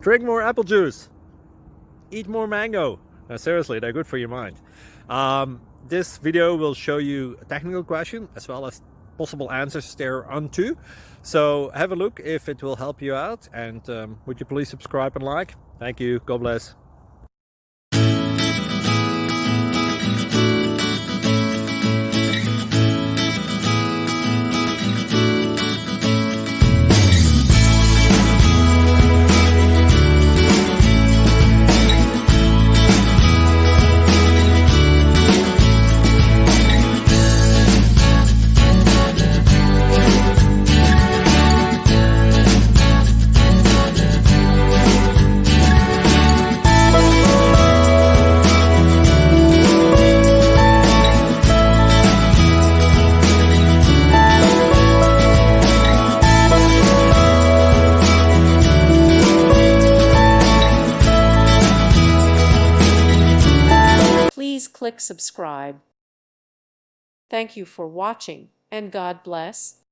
Drink more apple juice. Eat more mango. Seriously, they're good for your mind. This video will show you a technical question as well as possible answers thereunto. So have a look if it will help you out, and would you please subscribe and like? Thank you. God bless. Please click subscribe. Thank you for watching, and God bless.